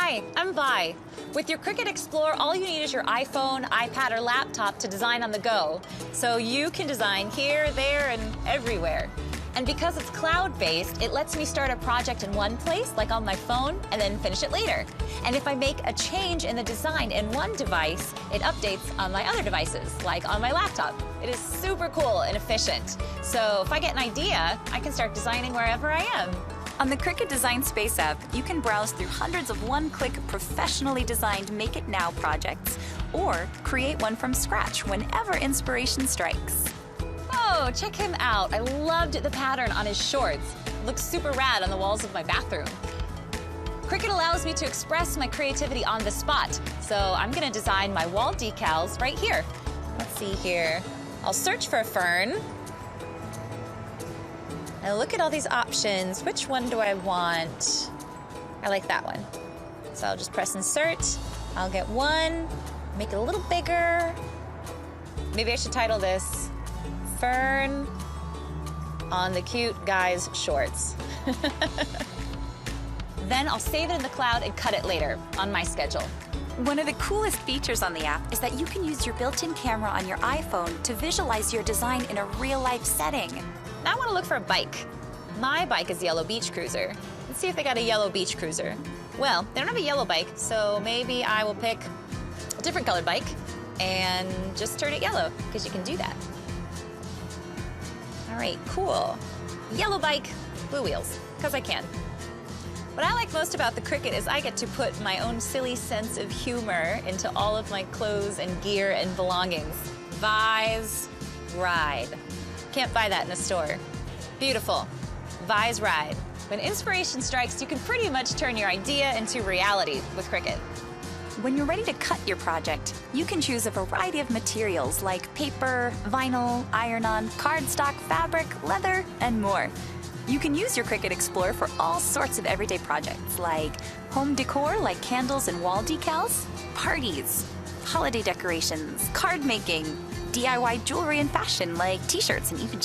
Hi, I'm Vi. With your Cricut Explore, all you need is your iPhone, iPad, or laptop to design on the go. So you can design here, there, and everywhere. And because it's cloud-based, it lets me start a project in one place, like on my phone, and then finish it later. And if I make a change in the design in one device, it updates on my other devices, like on my laptop. It is super cool and efficient. So if I get an idea, I can start designing wherever I am. On the Cricut Design Space app, you can browse through hundreds of one-click, professionally designed Make It Now projects, or create one from scratch whenever inspiration strikes. Oh, check him out. I loved the pattern on his shorts. It looks super rad on the walls of my bathroom. Cricut allows me to express my creativity on the spot, so I'm gonna design my wall decals right here. Let's see here. I'll search for a fern. Now look at all these options. Which one do I want? I like that one. So I'll just press insert. I'll get one, make it a little bigger. Maybe I should title this Fern on the Cute Guy's Shorts. Then I'll save it in the cloud and cut it later on my schedule. One of the coolest features on the app is that you can use your built-in camera on your iPhone to visualize your design in a real-life setting. Now I want to look for a bike. My bike is the yellow beach cruiser. Let's see if they got a yellow beach cruiser. Well, they don't have a yellow bike, so maybe I will pick a different colored bike and just turn it yellow, because you can do that. All right, cool. Yellow bike, blue wheels, because I can. What I like most about the Cricut is I get to put my own silly sense of humor into all of my clothes and gear and belongings. Vi's Ride. Can't buy that in a store. Beautiful. Vi's Ride. When inspiration strikes, you can pretty much turn your idea into reality with Cricut. When you're ready to cut your project, you can choose a variety of materials like paper, vinyl, iron-on, cardstock, fabric, leather, and more. You can use your Cricut Explorer for all sorts of everyday projects like home decor like candles and wall decals, parties, holiday decorations, card making, DIY jewelry and fashion like t-shirts and even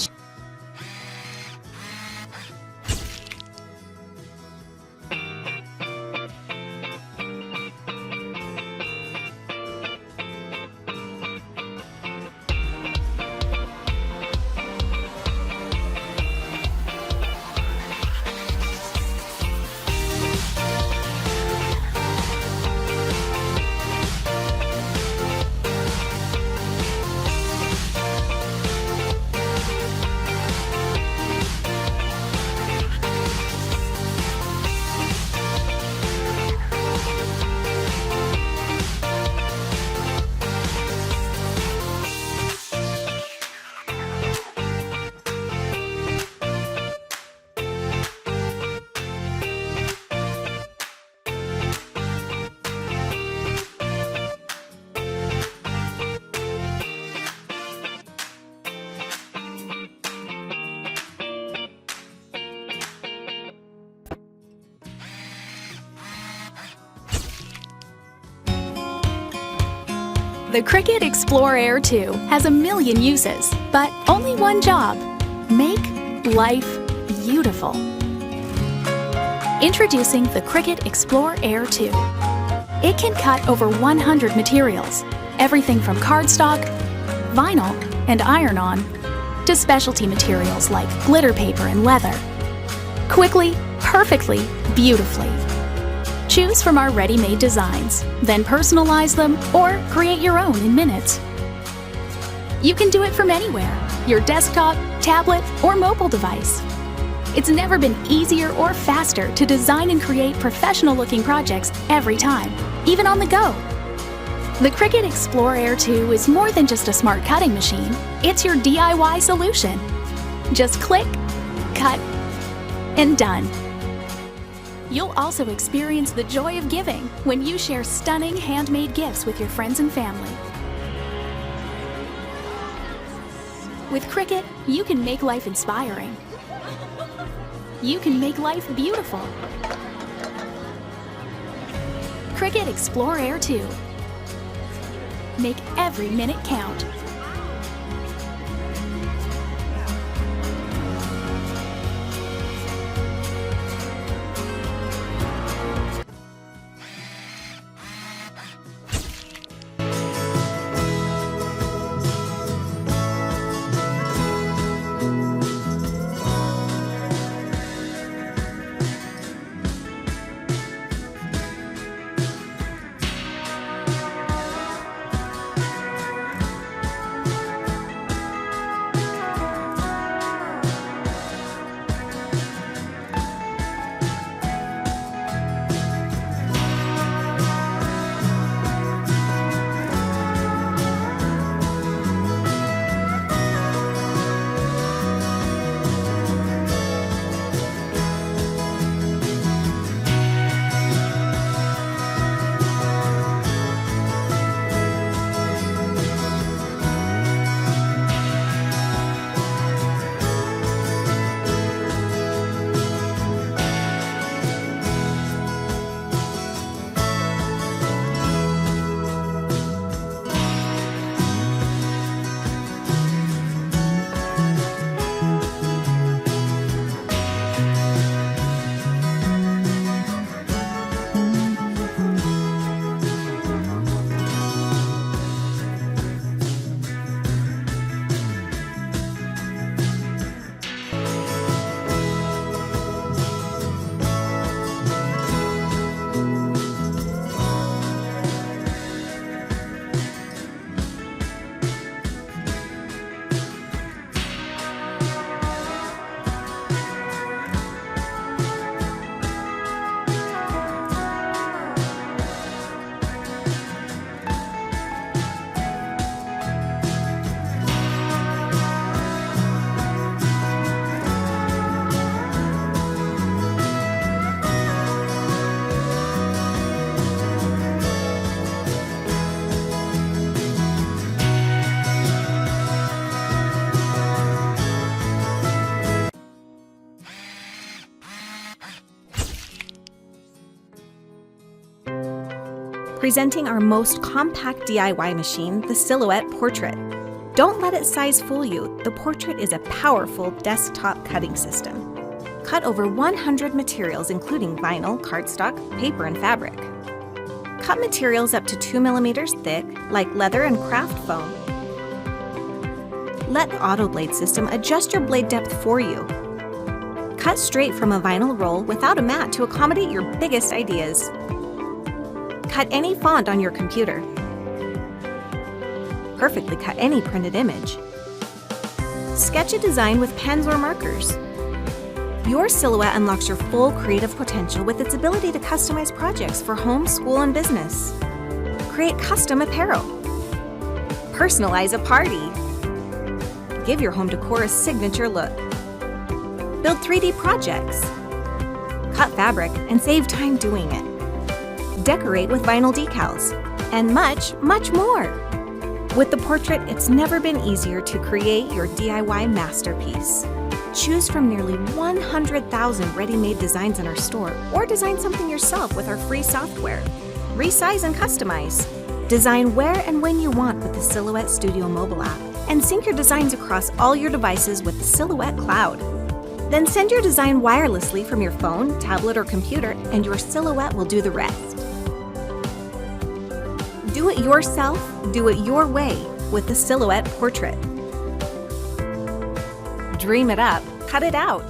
The Cricut Explore Air 2 has a million uses, but only one job: make life beautiful. Introducing the Cricut Explore Air 2. It can cut over 100 materials, everything from cardstock, vinyl, and iron-on, to specialty materials like glitter paper and leather. Quickly, perfectly, beautifully. Choose from our ready-made designs, then personalize them or create your own in minutes. You can do it from anywhere, your desktop, tablet, or mobile device. It's never been easier or faster to design and create professional-looking projects every time, even on the go. The Cricut Explore Air 2 is more than just a smart cutting machine. It's your DIY solution. Just click, cut, and done. You'll also experience the joy of giving when you share stunning handmade gifts with your friends and family. With Cricut, you can make life inspiring. You can make life beautiful. Cricut Explore Air 2. Make every minute count. Presenting our most compact DIY machine, the Silhouette Portrait. Don't let its size fool you. The Portrait is a powerful desktop cutting system. Cut over 100 materials including vinyl, cardstock, paper, and fabric. Cut materials up to 2 millimeters thick, like leather and craft foam. Let the auto blade system adjust your blade depth for you. Cut straight from a vinyl roll without a mat to accommodate your biggest ideas. Cut any font on your computer. Perfectly cut any printed image. Sketch a design with pens or markers. Your Silhouette unlocks your full creative potential with its ability to customize projects for home, school, and business. Create custom apparel. Personalize a party. Give your home decor a signature look. Build 3D projects. Cut fabric and save time doing it. Decorate with vinyl decals. And much, much more. With the Portrait, it's never been easier to create your DIY masterpiece. Choose from nearly 100,000 ready-made designs in our store, or design something yourself with our free software. Resize and customize. Design where and when you want with the Silhouette Studio mobile app, and sync your designs across all your devices with the Silhouette Cloud. Then send your design wirelessly from your phone, tablet, or computer, and your Silhouette will do the rest. Do it yourself, do it your way with the Silhouette Portrait. Dream it up, cut it out.